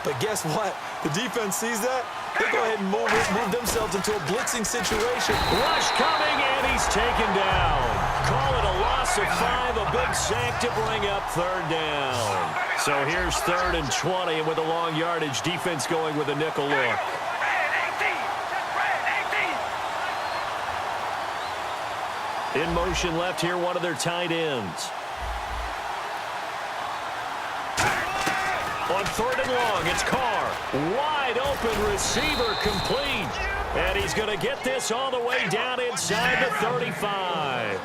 But guess what? The defense sees that. They go ahead and move themselves into a blitzing situation. Rush coming, and he's taken down. Call it a loss of 5, a big sack to bring up 3rd down. So here's 3rd and 20, and with a long yardage, defense going with a nickel look. In motion left here, one of their tight ends. On 3rd and long, it's Carr. Wide open receiver complete. And he's going to get this all the way down inside the 35.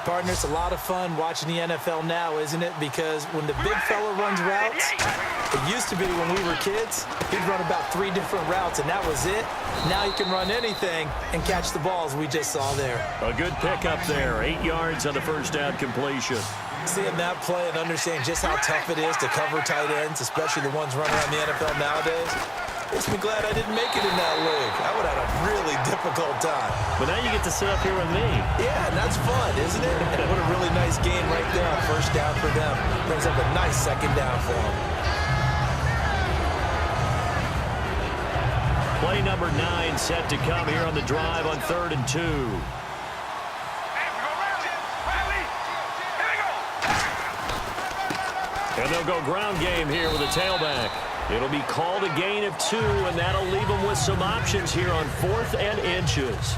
Partner, it's a lot of fun watching the NFL now, isn't it? Because when the big fella runs routes, it used to be when we were kids, he'd run about 3 different routes, and that was it. Now he can run anything and catch the balls we just saw there. A good pickup there, 8 yards on the first down completion. Seeing that play and understanding just how tough it is to cover tight ends, especially the ones running around the NFL nowadays, makes me glad I didn't make it in that league. I would have had a really difficult time. But now you get to sit up here with me. Yeah, and that's fun, isn't it? And what a really nice game right there. First down for them. Brings up a nice 2nd down for them. Play number 9 set to come here on the drive on 3rd and 2. And they'll go ground game here with a tailback. It'll be called a gain of 2, and that'll leave them with some options here on 4th and inches.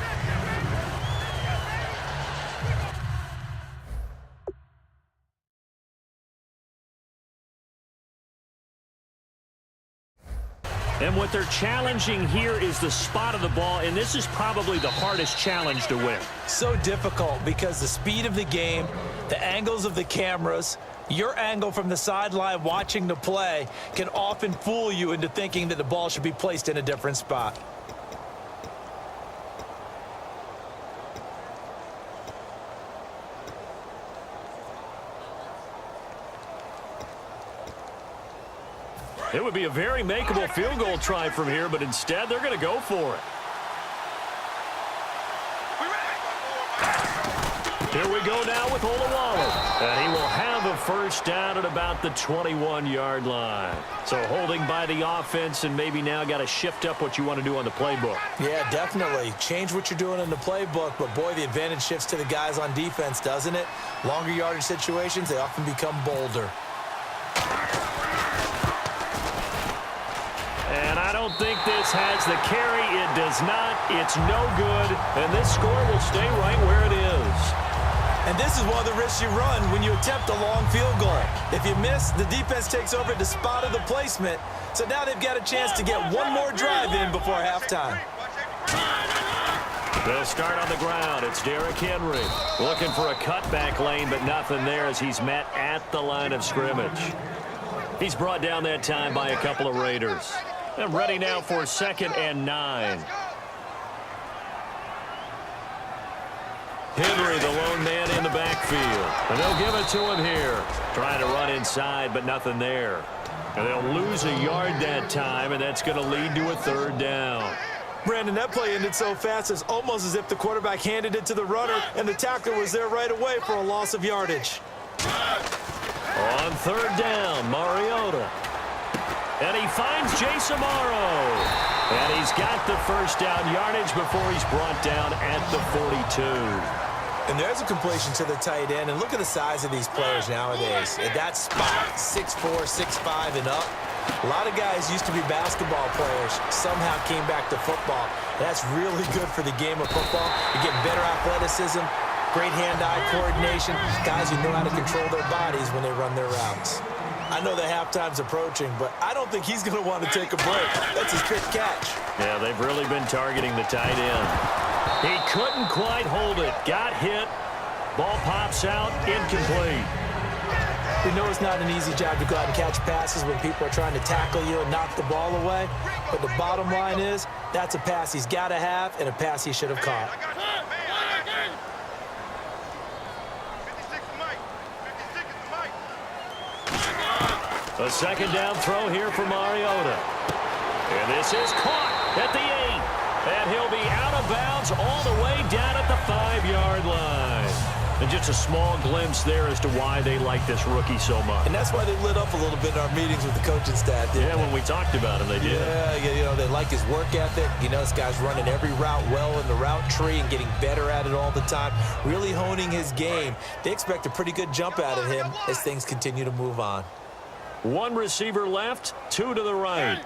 And what they're challenging here is the spot of the ball, and this is probably the hardest challenge to win. So difficult because the speed of the game, the angles of the cameras, your angle from the sideline watching the play can often fool you into thinking that the ball should be placed in a different spot. It would be a very makeable field goal try from here, but instead they're going to go for it. Here we go now with Olawale. And he will have a first down at about the 21-yard line. So holding by the offense, and maybe now got to shift up what you want to do on the playbook. Yeah, definitely. Change what you're doing in the playbook, but boy, the advantage shifts to the guys on defense, doesn't it? Longer yardage situations, they often become bolder. And I don't think this has the carry. It does not. It's no good. And this score will stay right where it is. And this is one of the risks you run when you attempt a long field goal. If you miss, the defense takes over the spot of the placement. So now they've got a chance to get one more drive in before halftime. They'll start on the ground. It's Derrick Henry looking for a cutback lane, but nothing there as he's met at the line of scrimmage. He's brought down that time by a couple of Raiders. And ready now for 2nd and 9. Henry, the lone man in the backfield. And they'll give it to him here. Trying to run inside, but nothing there. And they'll lose a yard that time, and that's going to lead to a 3rd down. Brandon, that play ended so fast, it's almost as if the quarterback handed it to the runner, and the tackler was there right away for a loss of yardage. On 3rd down, Mariota. And he finds Jace Amaro. And he's got the first down yardage before he's brought down at the 42. And there's a completion to the tight end. And look at the size of these players nowadays. At that spot, 6'4", 6'5", and up. A lot of guys used to be basketball players, somehow came back to football. That's really good for the game of football. You get better athleticism, great hand-eye coordination, guys who know how to control their bodies when they run their routes. I know the halftime's approaching, but I don't think he's going to want to take a break. That's his pick catch. Yeah, they've really been targeting the tight end. He couldn't quite hold it. Got hit. Ball pops out. Incomplete. We know it's not an easy job to go out and catch passes when people are trying to tackle you and knock the ball away. But the bottom line is, that's a pass he's got to have and a pass he should have caught. A 2nd down throw here for Mariota. And this is caught at the 8. And he'll be out of bounds all the way down at the 5-yard line. And just a small glimpse there as to why they like this rookie so much. And that's why they lit up a little bit in our meetings with the coaching staff. Yeah, when we talked about him, they did. Yeah, they like his work ethic. This guy's running every route well in the route tree and getting better at it all the time, really honing his game. They expect a pretty good jump out of him as things continue to move on. One receiver left, two to the right.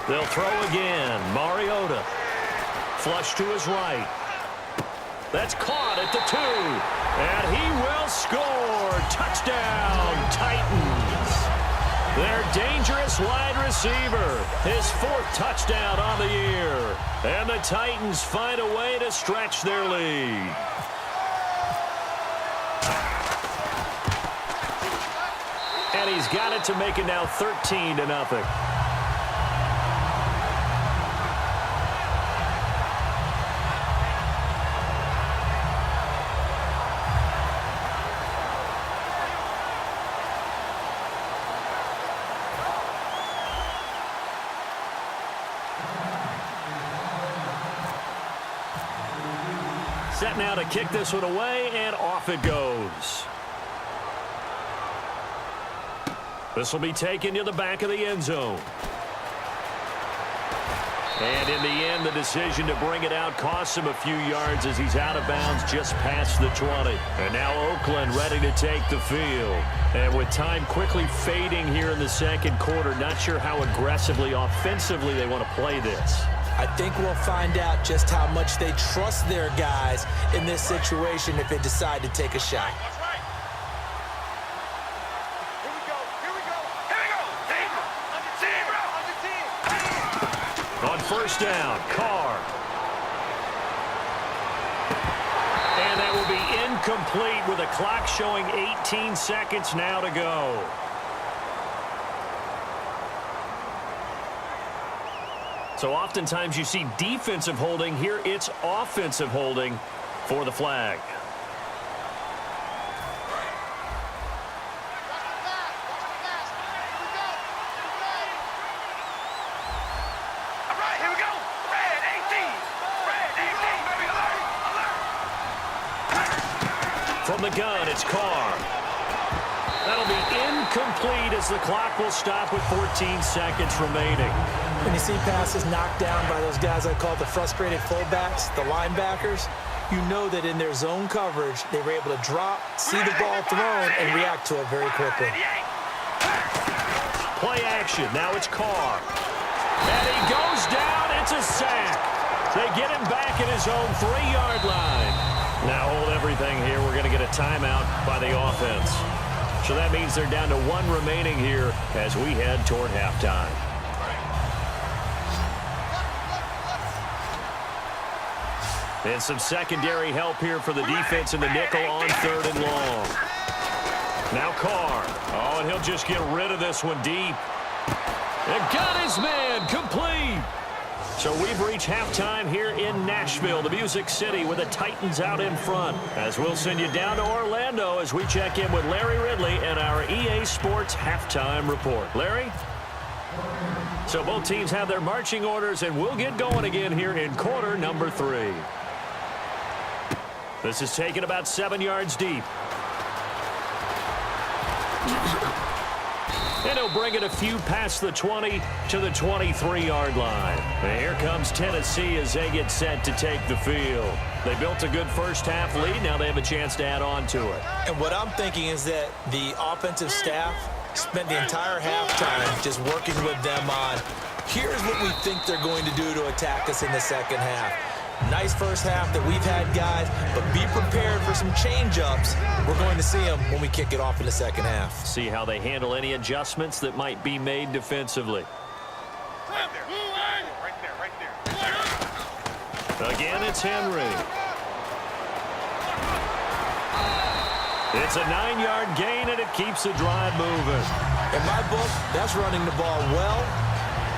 They'll throw again. Mariota. Flush to his right. That's caught at the 2. And he will score. Touchdown, Titans. Their dangerous wide receiver. His 4th touchdown on the year. And the Titans find a way to stretch their lead. And he's got it to make it now 13-0. Set now to kick this one away, and off it goes. This will be taken to the back of the end zone. And in the end, the decision to bring it out costs him a few yards as he's out of bounds just past the 20. And now Oakland ready to take the field. And with time quickly fading here in the second quarter, not sure how aggressively, offensively they want to play this. I think we'll find out just how much they trust their guys in this situation if they decide to take a shot. On first down, Carr. And that will be incomplete with a clock showing 18 seconds now to go. So oftentimes you see defensive holding. Here it's offensive holding for the flag. From the gun, it's Carr. That'll be incomplete as the clock will stop with 14 seconds remaining. When you see passes knocked down by those guys I call the frustrated fullbacks, the linebackers, you know that in their zone coverage, they were able to drop, see the ball thrown, and react to it very quickly. Play action. Now it's Carr. And he goes down. It's a sack. They get him back at his own 3-yard line. Now hold everything here. We're going to get a timeout by the offense. So that means they're down to 1 remaining here as we head toward halftime. And some secondary help here for the defense in the nickel on 3rd and long. Now Carr. Oh, and he'll just get rid of this one deep. And got his man complete. So we've reached halftime here in Nashville, the Music City, with the Titans out in front. As we'll send you down to Orlando as we check in with Larry Ridley and our EA Sports Halftime Report. Larry? So both teams have their marching orders, and we'll get going again here in quarter number 3. This is taken about 7 yards deep. And he'll bring it a few past the 20 to the 23-yard line. And here comes Tennessee as they get set to take the field. They built a good first-half lead. Now they have a chance to add on to it. And what I'm thinking is that the offensive staff spent the entire halftime just working with them on, here's what we think they're going to do to attack us in the second half. Nice first half that we've had, guys, but be prepared for some change-ups. We're going to see them when we kick it off in the second half. See how they handle any adjustments that might be made defensively. Again, it's Henry. It's a 9-yard gain, and it keeps the drive moving. In my book, that's running the ball well,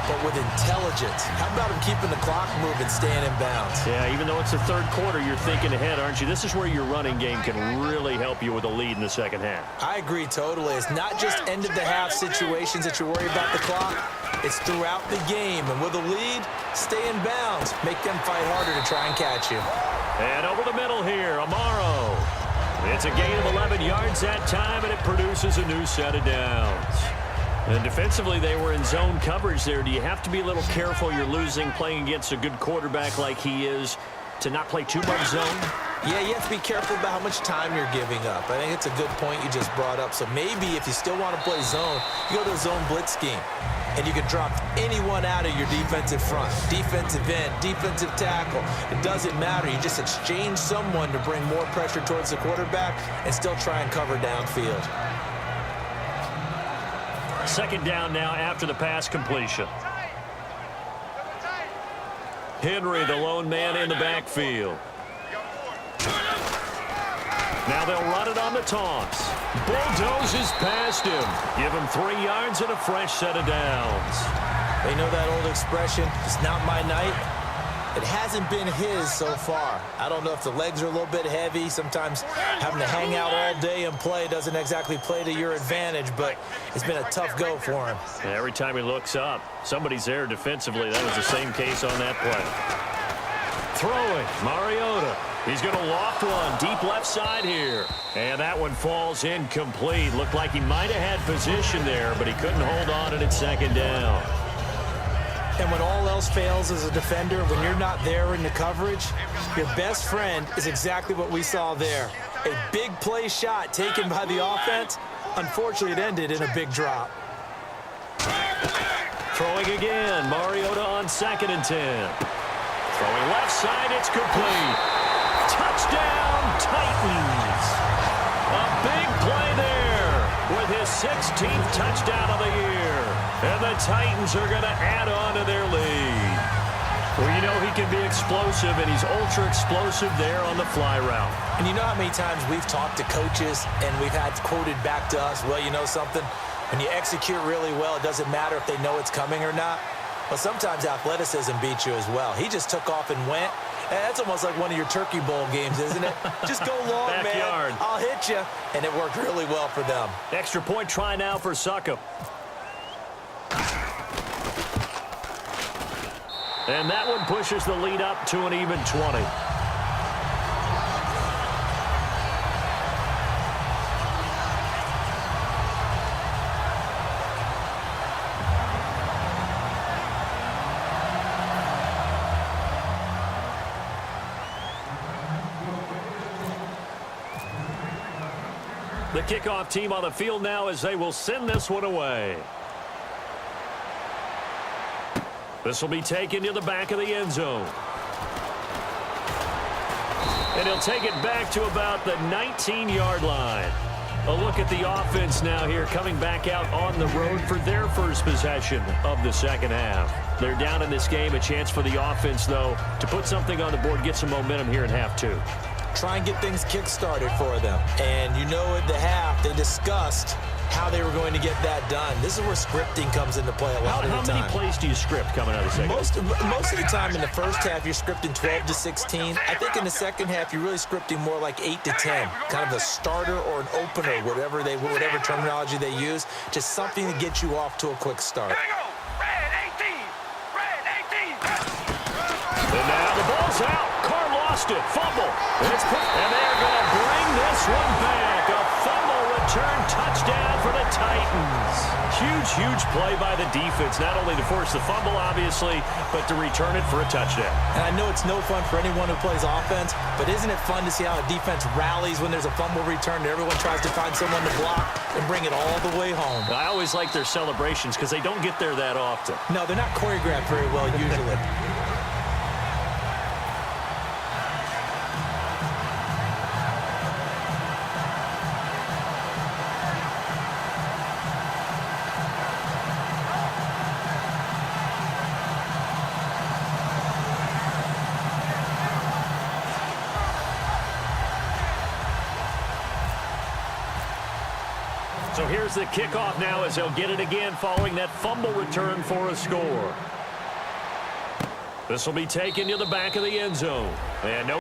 but with intelligence. How about him keeping the clock moving, staying in bounds? Yeah, even though it's the third quarter, you're thinking ahead, aren't you? This is where your running game can really help you with a lead in the second half. I agree totally. It's not just end-of-the-half situations that you worry about the clock. It's throughout the game. And with a lead, stay in bounds. Make them fight harder to try and catch you. And over the middle here, Amaro. It's a gain of 11 yards that time, and it produces a new set of downs. And defensively, they were in zone coverage there. Do you have to be a little careful? You're losing playing against a good quarterback like he is to not play too much zone? Yeah, you have to be careful about how much time you're giving up. I think it's a good point you just brought up. So maybe if you still want to play zone, you go to a zone blitz scheme. And you can drop anyone out of your defensive front. Defensive end, defensive tackle. It doesn't matter. You just exchange someone to bring more pressure towards the quarterback and still try and cover downfield. Second down now after the pass completion. Henry, the lone man in the backfield. Now they'll run it on the toss. Bulldozes past him. Give him 3 yards and a fresh set of downs. They know that old expression, it's not my night. It hasn't been his so far. I don't know if the legs are a little bit heavy. Sometimes having to hang out all day and play doesn't exactly play to your advantage, but it's been a tough go for him. And every time he looks up, somebody's there defensively. That was the same case on that play. Throwing, Mariota. He's going to loft one deep left side here. And that one falls incomplete. Looked like he might have had position there, but he couldn't hold on and it's second down. And when all else fails as a defender, when you're not there in the coverage, your best friend is exactly what we saw there. A big play shot taken by the offense. Unfortunately, it ended in a big drop. Throwing again. Mariota on 2nd and 10. Throwing left side, it's complete. Touchdown, Titans. A big play there with his 16th touchdown of the year. And the Titans are going to add on to their lead. Well, you know he can be explosive, and he's ultra explosive there on the fly route. And you know how many times we've talked to coaches and we've had quoted back to us, well, you know something? When you execute really well, it doesn't matter if they know it's coming or not. Well, sometimes athleticism beats you as well. He just took off and went. That's almost like one of your Turkey Bowl games, isn't it? Just go long, Backyard. man. I'll hit you. And it worked really well for them. Extra point try now for Succop. And that one pushes the lead up to an even 20. The kickoff team on the field now as they will send this one away. This will be taken to the back of the end zone. And he'll take it back to about the 19-yard line. A look at the offense now here coming back out on the road for their first possession of the second half. They're down in this game. A chance for the offense, though, to put something on the board, get some momentum here in half two. Try and get things kick-started for them. And you know at the half, they discussed how they were going to get that done. This is where scripting comes into play a lot of the time. How many plays do you script coming out of the second? Most of the time in the first half, you're scripting 12 to 16. I think in the second half, you're really scripting more like 8 to 10. Kind of a starter or an opener, whatever terminology they use. Just something to get you off to a quick start. And now the ball's out. Carr lost it. Fumble. And they're going to bring this one back. A fumble return touchdown for the Titans. Huge play by the defense, not only to force the fumble, obviously, but to return it for a touchdown. And I know it's no fun for anyone who plays offense, but isn't it fun to see how a defense rallies when there's a fumble return and everyone tries to find someone to block and bring it all the way home? I always like their celebrations because they don't get there that often. No, they're not choreographed very well usually. So here's the kickoff now as they'll get it again following that fumble return for a score. This will be taken to the back of the end zone. And no